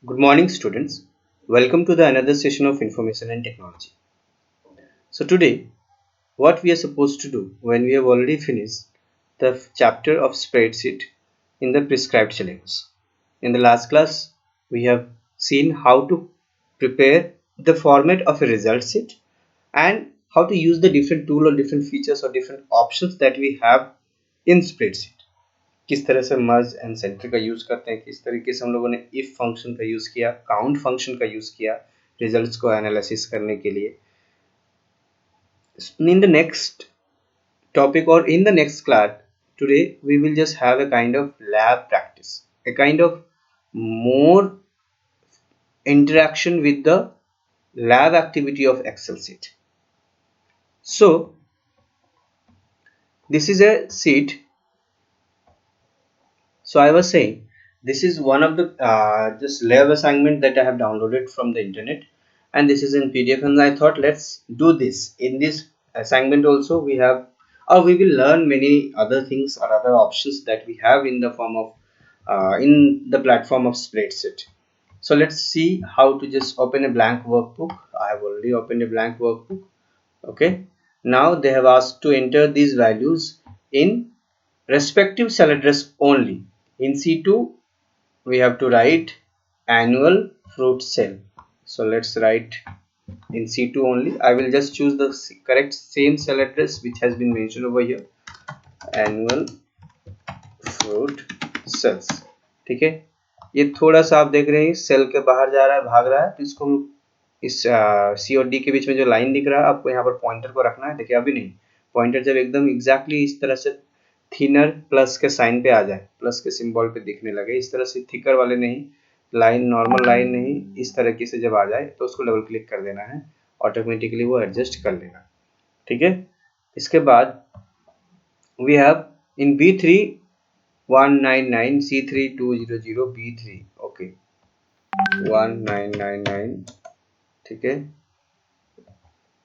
Good morning, students. Welcome to the another session of Information and Technology. So today, what we are supposed to do when we have already finished the chapter of spreadsheet in the prescribed syllabus. In the last class, we have seen how to prepare the format of a result sheet and how to use the different tool or different features or different options that we have in spreadsheet. किस तरह से मर्ज and centre का use करते हैं, किस तरीके से हम लोगों ने इफ फंक्शन का यूज किया, काउंट फंक्शन का यूज किया रिजल्ट्स को एनालिसिस करने के लिए. In the next topic or in the next class today we will just have a kind of lab practice, a kind of more interaction with the lab activity of Excel sheet. So this is a sheet. So I was saying this is one of the just lab assignment that I have downloaded from the internet, and this is in PDF, and I thought let's do this. In this assignment also we have or we will learn many other things or other options that we have in the form of in the platform of spreadsheet. So let's see how to just open a blank workbook. I have already opened a blank workbook. Okay, now they have asked to enter these values in respective cell address only. In C2 we have to write annual fruit cell. So let's write in C2 only. I will just choose the correct same cell address which has been mentioned over here, annual fruit cells. ठीक है, ये थोड़ा सा आप देख रहे हैं cell के बाहर जा रहा है, भाग रहा है, तो इसको इस सी और डी के बीच में जो लाइन दिख रहा है आपको यहाँ पर पॉइंटर को रखना है. देखिए अभी नहीं, पॉइंटर जब एकदम एग्जैक्टली इस तरह से थिनर प्लस के साइन पे आ जाए, प्लस के सिंबल पे दिखने लगे, इस तरह से थिकर वाले नहीं, लाइन नॉर्मल लाइन नहीं, इस तरीके से जब आ जाए तो उसको डबल क्लिक कर देना है, ऑटोमेटिकली वो एडजस्ट कर लेगा. ठीक है, इसके बाद we have in B3 199 C3 200 B3. Okay 1999. ठीक है,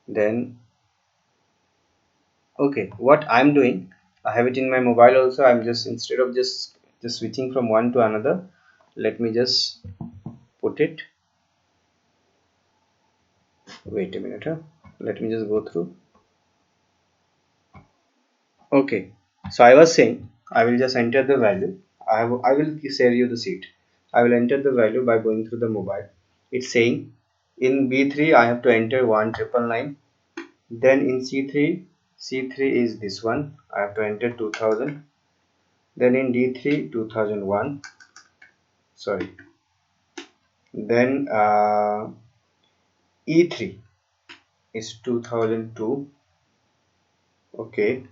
then okay, what I'm doing, I have it in my mobile also. I'm just instead of just switching from one to another, let me just put it. Wait a minute, let me just go through. Okay, so I was saying I will just enter the value. I will share you the sheet. I will enter the value by going through the mobile. It's saying in B3 I have to enter 1999. Then in C3 is this one, I have to enter 2000. Then in D3 2001, sorry. Then E3 is 2002. Okay,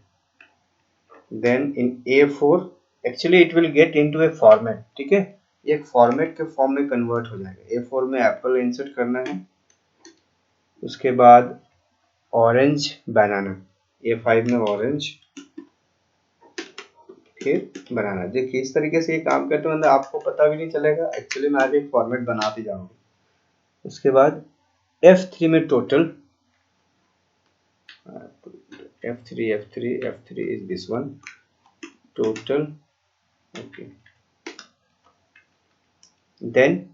then in A4 actually it will get into a format. ठीक है, ये एक format के form में convert हो जाएगा. A4 में Apple insert करना है, उसके बाद ऑरेंज बनाना, A5 में ऑरेंज, फिर बनाना. देखिए इस तरीके से ये काम करते मतलब आपको पता भी नहीं चलेगा, एक्चुअली मैं आगे एक फॉर्मेट बनाते जाऊंगा. उसके बाद F3 में total, F3 is this one, total. Okay, then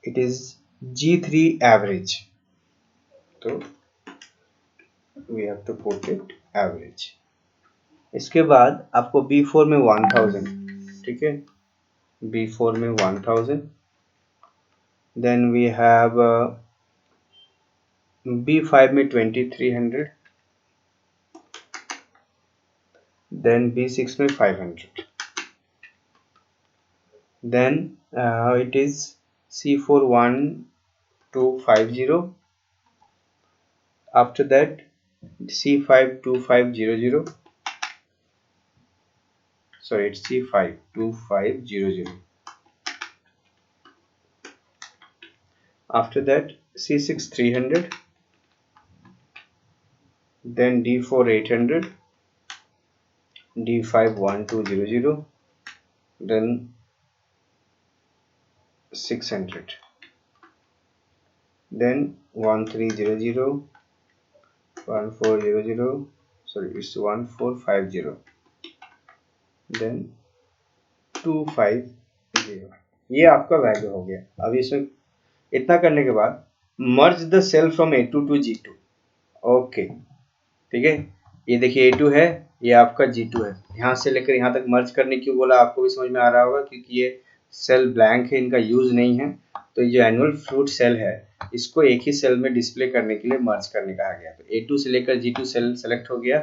it is G3 average, so we have to put it average. इसके बाद आपको B4 में 1000. ठीक है, B4 में 1000. then we have B5 में 2300. then B6 में 500. then it is C4 1250. after that C5 2500. sorry, it's C5 2500. after that C6 300. then D4 800. D5 1200. then 600. then 1300. 1400. sorry, it's 1450. then 250. ये आपका वैल्यू हो गया। अब इसमें इतना करने के बाद merge the cell from A2 to G2। Okay ठीक है, ये देखिए A2 है, ये आपका G2 है। यहाँ से लेकर यहाँ तक मर्ज करने क्यों बोला, आपको भी समझ में आ रहा होगा, क्योंकि ये सेल ब्लैंक है, इनका यूज नहीं है। तो ये जो एनुअल फ्रूट सेल है, इसको एक ही सेल में डिस्प्ले करने के लिए मर्ज करने कहा गया। तो A2 से लेकर G2 सेल सेलेक्ट हो गया।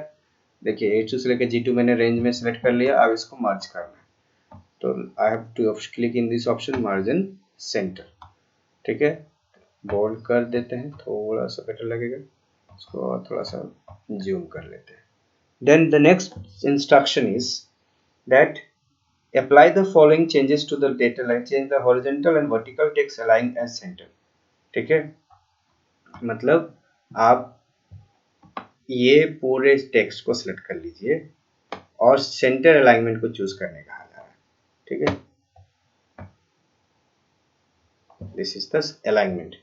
देखिए A2 से लेकर G2 मैंने रेंज में सेलेक्ट कर लिया। अब इसको मर्ज करना है, तो I have to click in this option merge in centre. ठीक है, बोल्ड कर देते हैं, थोड़ा सा बेटर लगेगा, इसको और थोड़ा सा जूम कर लेते हैं। Then the next instruction is that apply the following changes to the data line. Change the horizontal and vertical text align as center. ठीक है, मतलब आप ये पूरे टेक्स्ट को सिलेक्ट कर लीजिए और सेंटर अलाइनमेंट को चूज करने कहा जा रहा है। ठीक है, this is the alignment.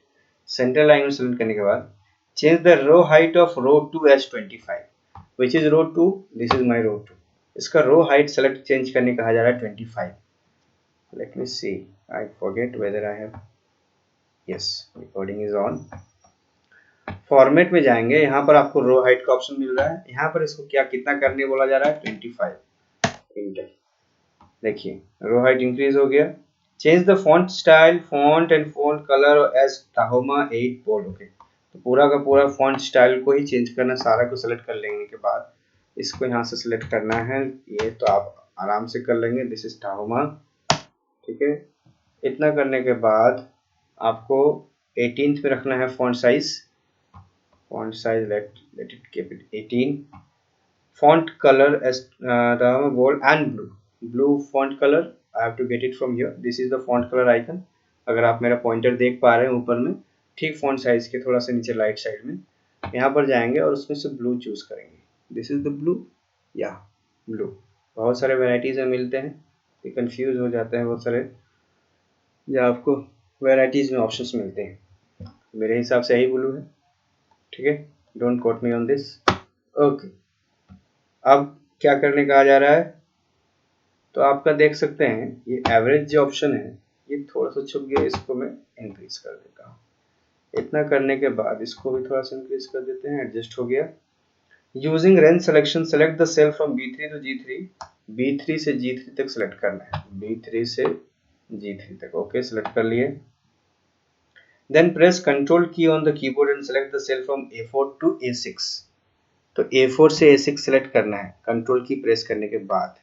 Centre alignment select करने के बाद change the row height of row 2 as 25, which is row 2, this is my row 2। इसका रो हाइट सेलेक्ट चेंज करने कहा जा रहा है 25। let me see, I forget whether I have, yes, recording is on। Format में जाएंगे, यहाँ पर आपको रो हाइट का ऑप्शन मिल रहा है। यहाँ पर इसको क्या कितना करने बोला जा रहा है, 25। इंटर, देखिए रो हाइट इंक्रीज हो गया। Change the font style, font and font colour as Tahoma 8 bold. Okay, तो पूरा का पूरा फॉन्ट स्टाइल को ही चेंज करना, सारा को सेलेक्ट कर लेने के बाद इसको यहाँ से सिलेक्ट करना है। ये तो आप आराम से कर लेंगे, दिस इज टाहोमा। ठीक है, इतना करने के बाद आपको 18th पे रखना है font size. font size let it keep it 18। font color as bold and blue font color, I have to get it from here, this is the font color icon। अगर आप मेरा पॉइंटर देख पा रहे हैं ऊपर में, ठीक फॉन्ट साइज के थोड़ा सा नीचे राइट साइड में, यहाँ पर जाएंगे और उसमें से ब्लू चूज करेंगे। दिस इज द ब्लू, या ब्लू बहुत सारे वेराइटीज में मिलते हैं, ये कंफ्यूज हो जाते हैं बहुत सारे, या आपको वेराइटीज में ऑप्शंस मिलते हैं। मेरे हिसाब से यही ब्लू है। ठीक है, don't quote me on this. Okay, अब क्या करने कहा जा रहा है, तो आपका देख सकते हैं ये एवरेज जो ऑप्शन है ये थोड़ा सा छुप गया, इसको मैं इंक्रीज कर देता हूँ। इतना करने के बाद इसको भी थोड़ा सा इंक्रीज कर देते हैं, एडजस्ट हो गया। Using range selection select the cell from B3 to G3। B3 से G3 तक सेलेक्ट करना है, B3 से G3 तक। ओके, सेलेक्ट कर लिए। Then press Control key on the keyboard and select the cell from A4 to A6। तो A4 से A6 सेलेक्ट करना है कंट्रोल की प्रेस करने के बाद।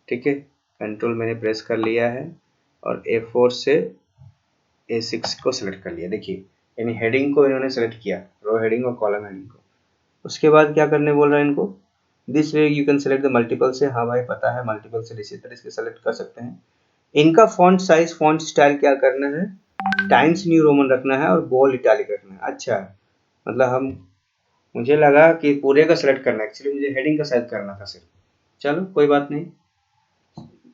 ठीक है, कंट्रोल मैंने प्रेस कर लिया है और A4 से A6 को सेलेक्ट कर लिया। देखिए यानी हेडिंग को इन्होंने सेलेक्ट किया, रो हेडिंग और कॉलम हेडिंग को। उसके बाद क्या करने बोल रहा है इनको, this way you can select the multiple से। हाँ भाई पता है, मल्टीपल से इसी तरह से सेलेक्ट कर सकते हैं। इनका फॉन्ट साइज, फॉन्ट स्टाइल क्या करना है, टाइम्स न्यू रोमन रखना है और बोल्ड इटैलिक रखना है। अच्छा, मतलब हम, मुझे लगा कि पूरे का सेलेक्ट करना है, एक्चुअली मुझे हेडिंग का साइज करना था सिर्फ। चलो कोई बात नहीं,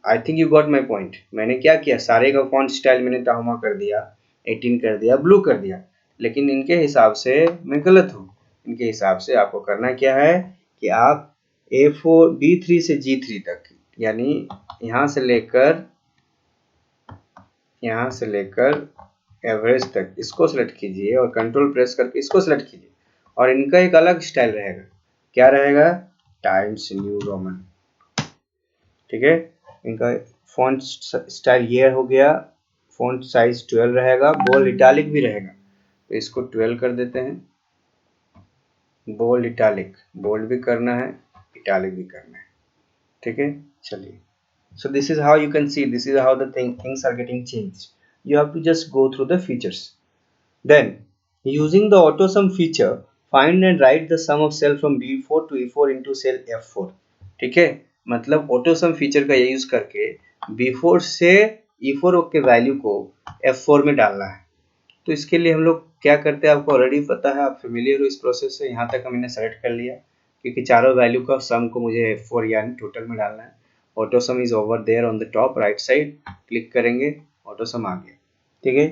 I think you got my point. मैंने क्या किया, सारे का फॉन्ट स्टाइल मैंने टाहोमा कर दिया, 18 कर दिया, ब्लू कर दिया, लेकिन इनके हिसाब से मैं गलत हूँ। इनके हिसाब से आपको करना क्या है कि आप A4 B3 से G3 तक, यानी यहाँ से लेकर एवरेज तक इसको सेलेक्ट कीजिए और कंट्रोल प्रेस करके इसको सेलेक्ट कीजिए। और इनका एक अलग स्टाइल रहेगा, क्या रहेगा, टाइम्स न्यू रोमन। ठीक है, इनका फॉन्ट स्टाइल ये हो गया। फॉन्ट साइज 12 रहेगा, बोल्ड इटैलिक भी रहेगा, तो इसको 12 कर देते हैं। बोल्ड इटैलिक, बोल्ड भी करना है, इटैलिक भी करना है। ठीक है, चलिए। So this is how you can see, this is how the things are getting changed। You have to just go through the features। Then using the AutoSum feature, find and write the sum of cell from B4 to E4 into cell F4। ठीक है, मतलब AutoSum feature का use करके B4 से E4 के value को F4 में डालना है। तो इसके लिए हम लोग क्या करते हैं, आपको ऑलरेडी पता है, आप फेमिलियर हो इस प्रोसेस से। यहाँ तक हमने सेलेक्ट कर लिया, क्योंकि चारों वैल्यू का सम को मुझे F4 यानी टोटल में डालना है। Autosum is over there on the top right side, click करेंगे, ऑटोसम आ गया। ठीक है,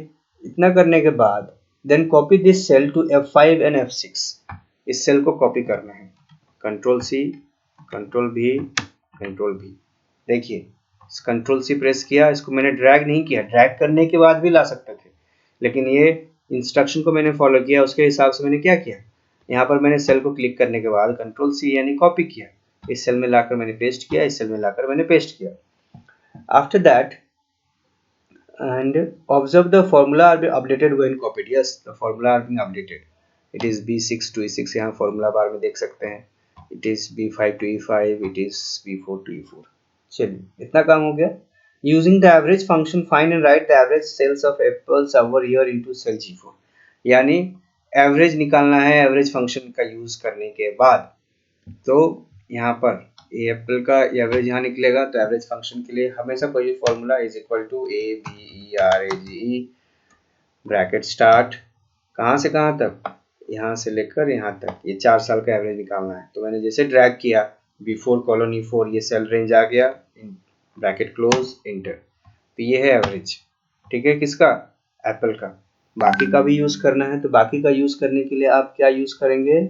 इतना करने के बाद then copy this cell to F5 and F6। इस सेल को कॉपी करना है, control C, control V, control V। देखिए कंट्रोल सी प्रेस किया, इसको मैंने ड्रैग नहीं किया, ड्रैग करने के बाद भी ला सकते थे, लेकिन ये इंस्ट्रक्शन को मैंने फॉलो किया, उसके हिसाब से मैंने क्या किया, यहाँ पर मैंने सेल को क्लिक करने के बाद कंट्रोल सी यानी कॉपी किया, इस सेल में लाकर मैंने पेस्ट किया, इस सेल में लाकर मैंने पेस्ट किया. After that and observe the formula are being updated when copied. Yes, the formula are being updated. It is B6 to E6, यहाँ formula बार में देख सकते हैं. It is B5 to E5, it is B4 to E4. चलिए इतना काम हो गया. Using the average function, find and write the average sales of apples over year into cell G4. यानी एवरेज निकालना है एवरेज फंक्शन का यूज करने के बाद. तो यहाँ पर एप्पल का एवरेज यहाँ निकलेगा, तो एवरेज फंक्शन के लिए हमेशा कोई formula is equal to A B E R A G E bracket start कहाँ से कहाँ तक, यहाँ से लेकर यहाँ तक, ये 4 साल का एवरेज निकालना है. तो मैंने जैसे ड्रैग किया B4 कॉलन E4, ये सेल रेंज आ गया, ब्रैकेट क्लोज इंटर. तो ये है एवरेज. ठीक है, किसका, एप्पल का. बाकी का भी यूज करना है, तो बाकी का यूज करने के लिए आप क्या यूज करेंगे,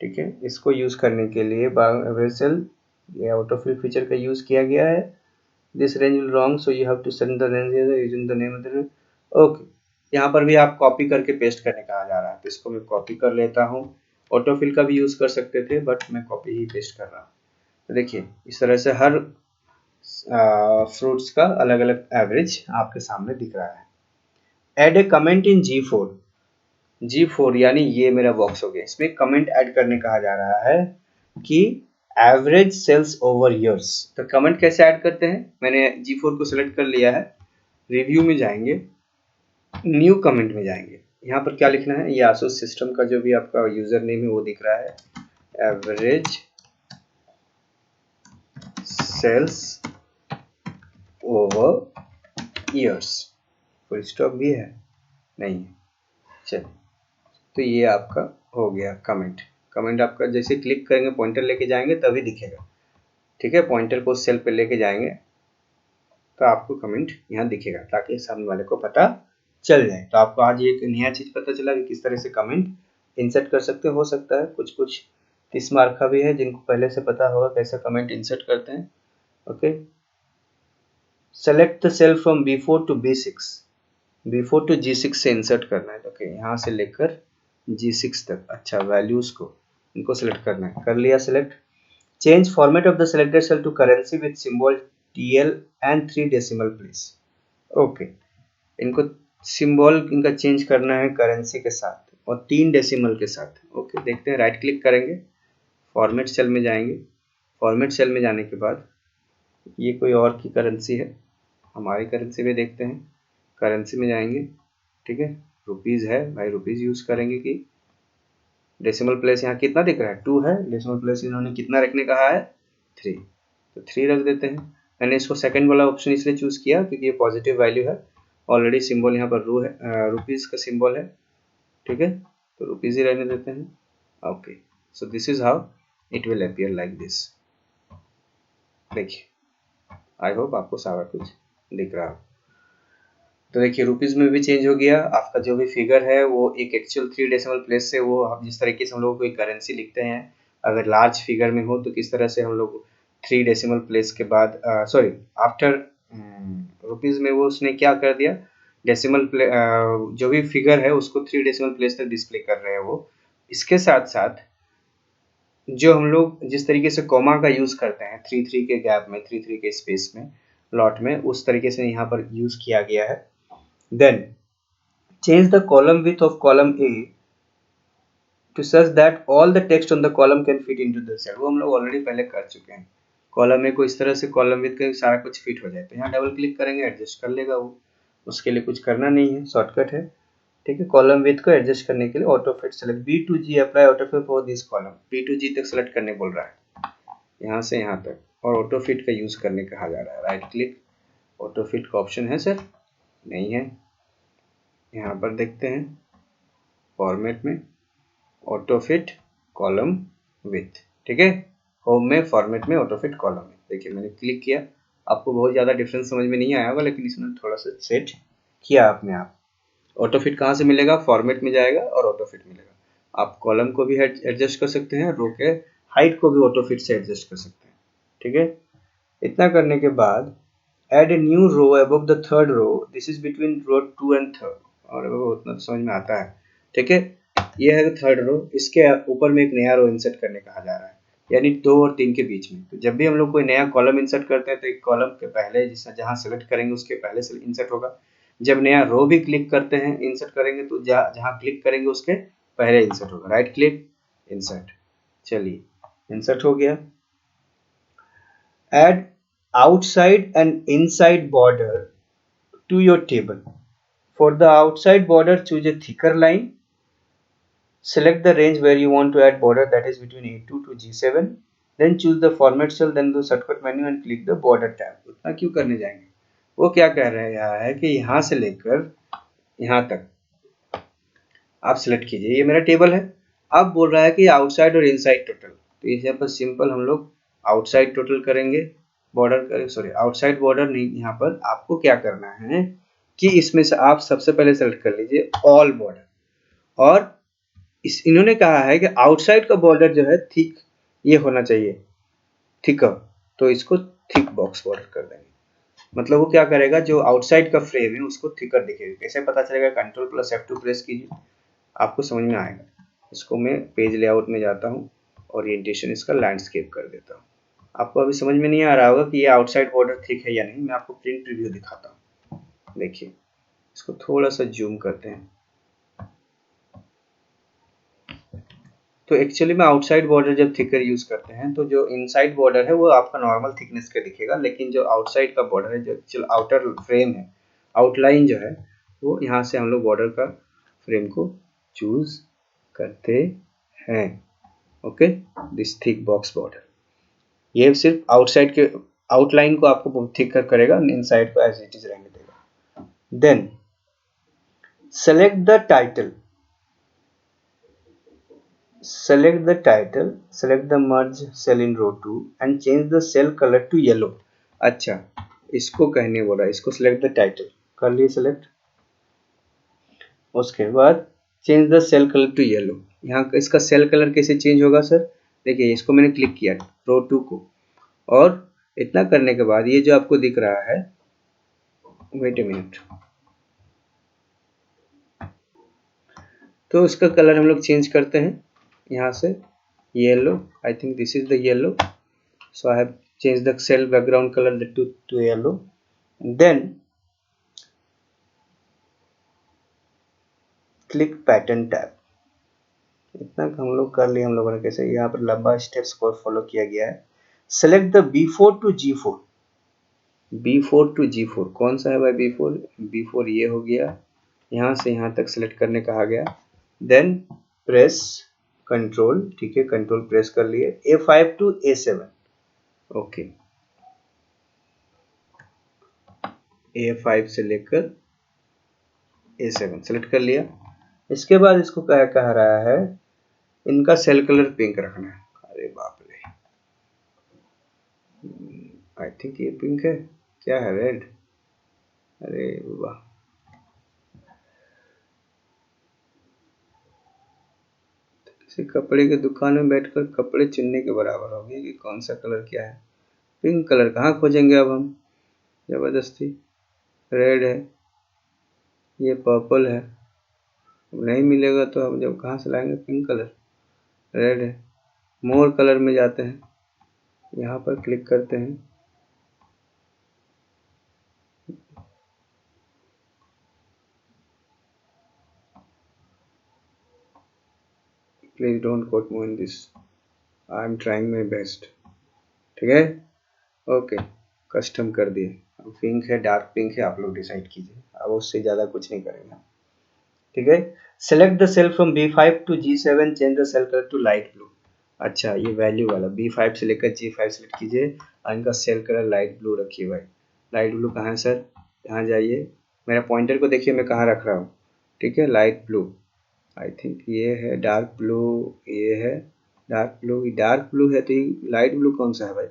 ठीक है, इसको यूज करने के लिए एवरेज सेल ये ऑटोफिल फीचर का यूज किया गया है. This range will wrong, so you have to send the range using the name of the. Okay, यहाँ पर भी आप कॉपी करके पेस्ट करने कहा जा रहा है, तो इसको मैं कॉपी कर लेता हूँ. ऑटोफिल का भी यूज कर सकते थे, बट मैं कॉपी ही पेस्ट कर रहा हूँ. तो देखिए इस तरह से हर फ्रूट्स का अलग अलग एवरेज आपके सामने दिख रहा है. Add A comment in G4 यानी ये मेरा बॉक्स हो गया, इसमें कमेंट ऐड करने कहा जा रहा है कि एवरेज सेल्स ओवर ईयर्स. तो कमेंट कैसे ऐड करते हैं, मैंने G4 को सिलेक्ट कर लिया है, रिव्यू में जाएंगे, न्यू कमेंट में जाएंगे, यहाँ पर क्या लिखना है, ये आसूस सिस्टम का जो भी आपका यूजर नेम है वो दिख रहा है, average sales over years. Full stop भी है नहीं है. चलिए, तो ये आपका हो गया कमेंट. कमेंट आपका जैसे क्लिक करेंगे पॉइंटर लेके जाएंगे तभी दिखेगा. ठीक है, पॉइंटर को सेल पे लेके जाएंगे तो आपको कमेंट यहाँ दिखेगा, ताकि सामने वाले को पता चल जाए. तो आपको आज एक नया चीज पता चला कि किस तरह से कमेंट इंसर्ट कर सकते हो सकता है कुछ 30 मार्क का भी है जिनको पहले से पता होगा कैसे कमेंट इंसर्ट करते हैं. Okay, select the cell from B4 to B6, B4 to G6 से इंसर्ट करना है. ओके, यहाँ से लेकर G6 तक. अच्छा, वैल्यूज को इनको सेलेक्ट करना है, कर लिया select. Change format of the selected cell to currency with symbol TL and 3 decimal place. Okay, इनको सिंबल इनका चेंज करना है करेंसी के साथ और 3 डेसिमल के साथ. ओके, देखते हैं, राइट क्लिक करेंगे, फॉर्मेट सेल में जाएंगे. फॉर्मेट सेल में जाने के बाद ये कोई और की करेंसी है, हमारी करेंसी में देखते हैं, करेंसी में जाएंगे. ठीक है, रुपीज़ है भाई, रुपीज़ यूज़ करेंगे कि डेसिमल प्लेस यहाँ कितना दिख रहा है, 2 है. डेसिमल प्लेस इन्होंने कितना रखने कहा है, 3, तो 3 रख देते हैं. मैंने इसको सेकंड वाला ऑप्शन इसलिए चूज़ किया क्योंकि ये पॉजिटिव वैल्यू है, ऑलरेडी सिंबल यहाँ पर रू है, रुपीज़ का सिंबल है. ठीक है, तो रुपीज़ ही रहने देते हैं. Okay, so this is how it will appear like this. देखिए, आई होप आपको सारा कुछ दिख रहा हो. तो देखिए रुपीज़ में भी चेंज हो गया, आपका जो भी फिगर है वो एक एक्चुअल 3 डेसिमल प्लेस से, वो हम जिस तरीके से हम लोग कोई करेंसी लिखते हैं अगर लार्ज फिगर में हो तो किस तरह से हम लोग 3 डेसिमल प्लेस के बाद सॉरी आफ्टर रुपीज़ में वो उसने क्या कर दिया, डेसिमल जो भी फिगर है उसको 3 डेसिमल प्लेस तक डिस्प्ले कर रहे हैं वो. इसके साथ साथ जो हम लोग जिस तरीके से कॉमा का यूज़ करते हैं 3 के गैप में, 3 के स्पेस में, लॉट में, उस तरीके से यहाँ पर यूज़ किया गया है. Then change the column width of column A to such that all the text on the column can fit into the cell. वो हम लोग ऑलरेडी पहले कर चुके हैं. कॉलम ए को इस तरह से कॉलम विथ का सारा कुछ फिट हो जाए, तो यहाँ डबल क्लिक करेंगे, एडजस्ट कर लेगा वो. उसके लिए कुछ करना नहीं है, शॉर्टकट है. ठीक है, कॉलम विथ को एडजस्ट करने के लिए auto fit select B to G apply auto fit for this column. B to G तक सेलेक्ट करने बोल रहा है, यहाँ से यहाँ तक, और ऑटो फिट का यूज़ करने कहा जा रहा है. राइट क्लिक, ऑटो फिट का ऑप्शन है सर, नहीं है. यहाँ पर देखते हैं फॉर्मेट में ऑटो फिट कॉलम विथ. ठीक है, होम में फॉर्मेट में ऑटो फिट कॉलम में. देखिए मैंने क्लिक किया, आपको बहुत ज़्यादा डिफरेंस समझ में नहीं आया होगा, लेकिन इसमें थोड़ा सा सेट किया अपने आप. ऑटो फिट कहाँ से मिलेगा, फॉर्मेट में जाएगा और ऑटो फिट मिलेगा. आप कॉलम को भी एडजस्ट कर सकते हैं, रो के हाइट को भी ऑटो फिट से एडजस्ट कर सकते हैं. ठीक है, इतना करने के बाद add a new row above the third row, this is between row 2 and 3rd, और वो उतना तो समझ में आता है, ठीक है। ये है थर्ड रो, इसके ऊपर में एक नया रो इंसर्ट करने कहा जा रहा है, यानी 2 और 3 के बीच में। तो जब भी हम लोग कोई नया कॉलम इंसर्ट करते हैं तो एक कॉलम के पहले जिस जहाँ सेलेक्ट करेंगे उसके पहले से इंसर्ट होगा, जब नया रो भी क्लिक करते हैं इंसर्ट करेंगे तो जहाँ क्लिक करेंगे उसके पहले इंसर्ट होगा, राइट क्लिक इंसर्ट। चलिए इंसर्ट हो गया। Add outside and inside border to your table. For the outside border, choose a thicker line. Select the range where you want to add border, that is between A2 to G7. Then choose the format cell, then the shortcut menu and click the border tab. उतना क्यों करने जाएंगे, वो क्या कह रहा है कि यहाँ से लेकर यहाँ तक आप सिलेक्ट कीजिए, ये मेरा टेबल है। अब बोल रहा है कि आउटसाइड और इनसाइड टोटल, तो इस यहाँ पर सिंपल हम लोग आउटसाइड टोटल करेंगे, बॉर्डर सॉरी आउटसाइड बॉर्डर नहीं, यहाँ पर आपको क्या करना है कि इसमें से आप सबसे पहले सेलेक्ट कर लीजिए ऑल बॉर्डर, और इन्होंने कहा है कि आउटसाइड का बॉर्डर जो है थिक ये होना चाहिए, थिकर, तो इसको थिक बॉक्स बॉर्डर कर देंगे। मतलब वो क्या करेगा, जो आउटसाइड का फ्रेम है उसको थिकर दिखेगा। कैसे पता चलेगा, Ctrl+F2 प्रेस कीजिए, आपको समझ में आएगा। इसको मैं पेज लेआउट में जाता हूँ, ओरिएंटेशन इसका लैंडस्केप कर देता हूँ। आपको अभी समझ में नहीं आ रहा होगा कि ये आउटसाइड बॉर्डर थिक है या नहीं, मैं आपको प्रिंट प्रीव्यू दिखाता हूँ। देखिए इसको थोड़ा सा जूम करते हैं, तो एक्चुअली में आउटसाइड बॉर्डर जब थिकर यूज करते हैं तो जो इनसाइड बॉर्डर है वो आपका नॉर्मल थिकनेस का दिखेगा, लेकिन जो आउटसाइड का बॉर्डर है, जो एक्चुअल आउटर फ्रेम है, आउटलाइन जो है, वो यहाँ से हम लोग बॉर्डर का फ्रेम को चूज करते हैं। Okay, this thick box border, ये सिर्फ आउटसाइड के आउटलाइन को आपको बहुत थिक करेगा, इनसाइड को एज इट इज रहने देगा। Then select the title, select the title, select the merge cell in row 2 and change the cell color to yellow। अच्छा, इसको कहने बोला, इसको select the title कर लिए select, उसके बाद change the cell color to yellow। यहाँ इसका cell color कैसे change होगा सर, देखिए इसको मैंने क्लिक किया row 2 को, और इतना करने के बाद ये जो आपको दिख रहा है, वेट ए मिनट, तो इसका कलर हम लोग चेंज करते हैं यहाँ से, yellow, I think this is the yellow, so I have changed the cell background color to yellow। then click pattern tab। इतना हम लोग कर लिए, हम लोगों ने कैसे यहाँ पर लंबा स्टेप्स को फॉलो किया गया है। select the B4 to G4, B4 to G4 कौन सा है भाई, B4 ये हो गया, यहाँ से यहाँ तक सेलेक्ट करने कहा गया। देन प्रेस कंट्रोल, ठीक है कंट्रोल प्रेस कर लिए, A5 to A7, okay A5 से लेकर A7 सेलेक्ट कर लिया। इसके बाद इसको क्या कह रहा है, इनका सेल कलर पिंक रखना है। अरे बाप रे, आई थिंक ये पिंक है, क्या है रेड, अरे वाह, किसी कपड़े की दुकान में बैठकर कपड़े चुनने के बराबर हो गया कि कौन सा कलर क्या है। पिंक कलर कहाँ खोजेंगे अब हम, जबरदस्ती, रेड है, ये पर्पल है, नहीं मिलेगा तो हम जब कहाँ से लाएंगे पिंक कलर, रेड है, मोर कलर में जाते हैं, यहाँ पर क्लिक करते हैं, please don't quote me in this, I am trying my best, ठीक है ओके, कस्टम कर दिए। अब पिंक है, डार्क पिंक है, आप लोग डिसाइड कीजिए, अब उससे ज़्यादा कुछ नहीं करेंगे, ठीक है। Select the cell from B5 to G7, change the cell colour to light blue. अच्छा, ये वैल्यू वाला B5 से लेकर G5 सेलेक्ट कीजिए और इनका सेल कलर लाइट ब्लू रखिए भाई। लाइट ब्लू कहाँ है सर, यहाँ जाइए, मेरा पॉइंटर को देखिए मैं कहाँ रख रहा हूँ, ठीक है लाइट ब्लू, आई थिंक ये है डार्क ब्लू, ये है डार्क ब्लू, डार्क ब्लू है तो ये लाइट ब्लू कौन सा है भाई,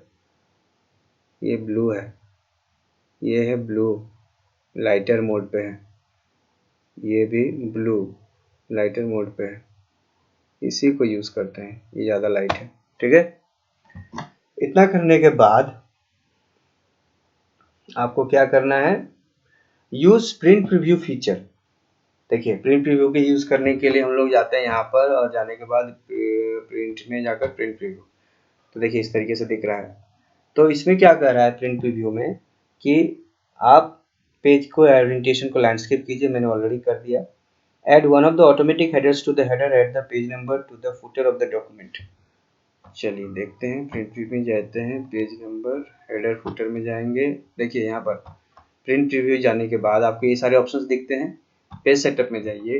ये ब्लू है, ये है ब्लू, लाइटर मोड पे है, ये भी ब्लू लाइटर मोड पे है, इसी को यूज करते हैं, ये ज़्यादा लाइट है, ठीक है। इतना करने के बाद आपको क्या करना है, यूज प्रिंट प्रीव्यू फीचर। देखिए प्रिंट प्रीव्यू के यूज करने के लिए हम लोग जाते हैं यहाँ पर, और जाने के बाद प्रिंट में जाकर प्रिंट प्रीव्यू, तो देखिए इस तरीके से दिख रहा है। तो इसमें क्या कर रहा है प्रिंट प्रीव्यू में कि आप पेज को ओरिएंटेशन को लैंडस्केप कीजिए, मैंने ऑलरेडी कर दिया। Add one of the automatic headers to the header at the page number to the footer of the document. चलिए देखते हैं, प्रिंट प्रीव्यू में जाते हैं, पेज नंबर हेडर फुटर में जाएंगे। देखिए यहाँ पर प्रिंट प्रीव्यू जाने के बाद आपको ये सारे ऑप्शंस दिखते हैं। पेज सेटअप में जाइए,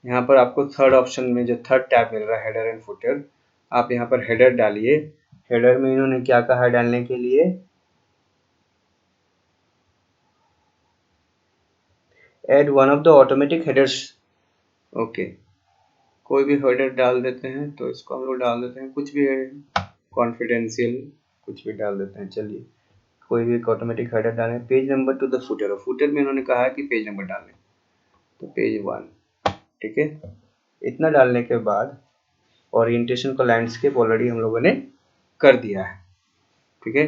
यहाँ पर आपको थर्ड ऑप्शन में जो थर्ड टैब मिल रहा है हेडर एंड फुटर, आप यहाँ पर हेडर डालिए। हेडर में इन्होंने क्या कहा है डालने के लिए, add one of the automatic headers. Okay, कोई भी हेडर डाल देते हैं, तो इसको हम लोग डाल देते हैं कुछ भी कॉन्फिडेंशियल, कुछ भी डाल देते हैं। चलिए कोई भी ऑटोमेटिक हेडर डालें, page number to the footer, और फुटर में इन्होंने कहा है कि पेज नंबर डालें, तो पेज 1, ठीक है। इतना डालने के बाद ओरिएंटेशन को लैंडस्केप ऑलरेडी हम लोगों ने कर दिया है, ठीक है।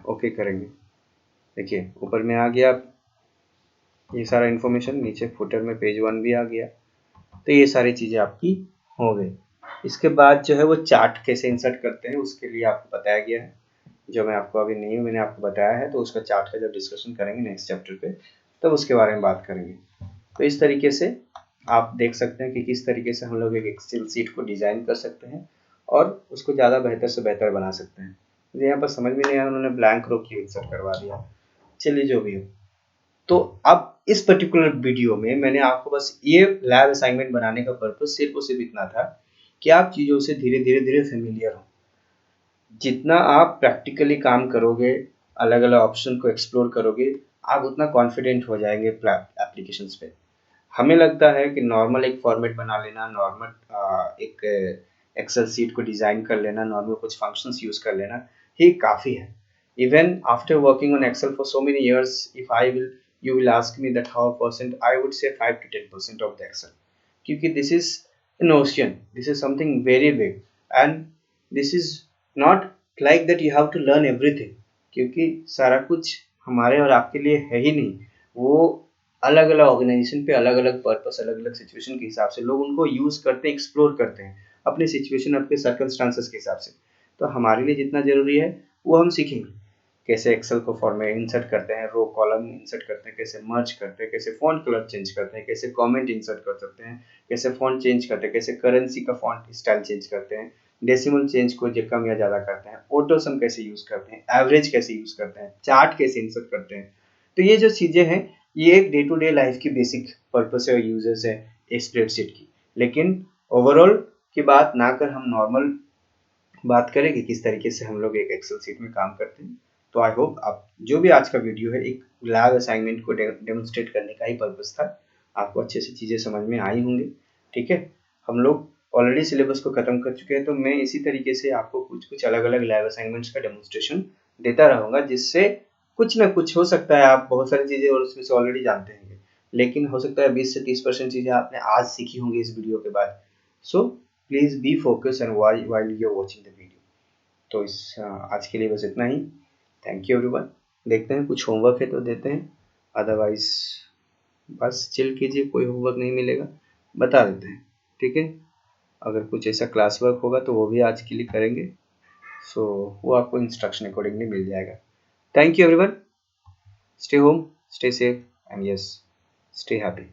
ओके करेंगे, देखिए ऊपर में आ गया ये सारा इन्फॉर्मेशन, नीचे फुटर में पेज 1 भी आ गया, तो ये सारी चीज़ें आपकी हो गई। इसके बाद जो है वो चार्ट कैसे इंसर्ट करते हैं उसके लिए आपको बताया गया है, जो मैं आपको अभी नहीं मैंने आपको बताया है, तो उसका चार्ट का जब डिस्कशन करेंगे नेक्स्ट चैप्टर पे, तब उसके बारे में बात करेंगे। तो इस तरीके से आप देख सकते हैं कि किस तरीके से हम लोग एक एक्सेल सीट को डिज़ाइन कर सकते हैं और उसको ज़्यादा बेहतर से बेहतर बना सकते हैं। मुझे यहाँ पर समझ में नहीं आया, उन्होंने ब्लैंक रो क्यों इंसर्ट करवा दिया, चलिए जो भी हो। तो अब इस पर्टिकुलर वीडियो में मैंने आपको बस ये लैब असाइनमेंट बनाने का पर्पस सिर्फ और सिर्फ इतना था कि आप चीज़ों से धीरे धीरे धीरे फेमिलियर हो। जितना आप प्रैक्टिकली काम करोगे, अलग अलग ऑप्शन को एक्सप्लोर करोगे, आप उतना कॉन्फिडेंट हो जाएंगे एप्लीकेशंस पे। हमें लगता है कि नॉर्मल एक फॉर्मेट बना लेना, नॉर्मल एक एक्सेल सीट को डिज़ाइन कर लेना, नॉर्मल कुछ फंक्शंस यूज़ कर लेना ही काफ़ी है। Even after working on Excel for so many years, if I will you will ask me that how percent, I would say 5 to 10% of the excel, क्योंकि this is an ocean, this is something very big and this is not like that you have to learn everything, क्योंकि सारा कुछ हमारे और आपके लिए है ही नहीं। वो अलग अलग ऑर्गेनाइजेशन पे अलग अलग पर्पस, अलग अलग सिचुएशन के हिसाब से लोग उनको यूज करते हैं, एक्सप्लोर करते हैं अपनी सिचुएशन, अपने सर्कमस्टांसेस के हिसाब से। तो हमारे लिए जितना जरूरी है वो हम सीखेंगे, कैसे एक्सेल को फॉर्मेट इंसर्ट करते हैं, रो कॉलम इंसर्ट करते हैं, कैसे मर्ज करते हैं, कैसे फॉन्ट कलर चेंज करते हैं, कैसे कमेंट इंसर्ट कर सकते हैं, कैसे फॉन्ट चेंज करते हैं, कैसे करेंसी का फॉन्ट स्टाइल चेंज करते हैं, डेसिमल चेंज को जो कम या ज़्यादा करते हैं, ऑटो सम कैसे यूज़ करते हैं, एवरेज कैसे यूज़ करते हैं, चार्ट कैसे इंसर्ट करते हैं। तो ये जो चीज़ें हैं ये एक डे टू डे लाइफ की बेसिक पर्पस है और यूजर्स है इस स्प्रेडशीट की। लेकिन ओवरऑल की बात ना कर हम नॉर्मल बात करें कि किस तरीके से हम लोग एक एक्सेल सीट में काम करते हैं। तो आई होप आप जो भी आज का वीडियो है एक लैब असाइनमेंट को डेमोन्स्ट्रेट करने का ही पर्पस था, आपको अच्छे से चीज़ें समझ में आई होंगी, ठीक है। हम लोग ऑलरेडी सिलेबस को ख़त्म कर चुके हैं, तो मैं इसी तरीके से आपको कुछ कुछ अलग अलग लैब असाइनमेंट्स का डेमोन्स्ट्रेशन देता रहूँगा, जिससे कुछ ना कुछ हो सकता है आप बहुत सारी चीज़ें और उसमें से ऑलरेडी जानते हैं, लेकिन हो सकता है 20 से 30% चीज़ें आपने आज सीखी होंगी इस वीडियो के बाद। So please be focus and while you are watching the video. तो इस आज के लिए बस इतना ही। Thank you everyone. देखते हैं कुछ होमवर्क है तो देते हैं, अदरवाइज बस चिल कीजिए, कोई होमवर्क नहीं मिलेगा बता देते हैं, ठीक है। अगर कुछ ऐसा क्लास वर्क होगा तो वो भी आज के लिए करेंगे, सो वो आपको इंस्ट्रक्शन अकॉर्डिंगली मिल जाएगा। Thank you everyone, stay home, stay safe and yes, stay happy.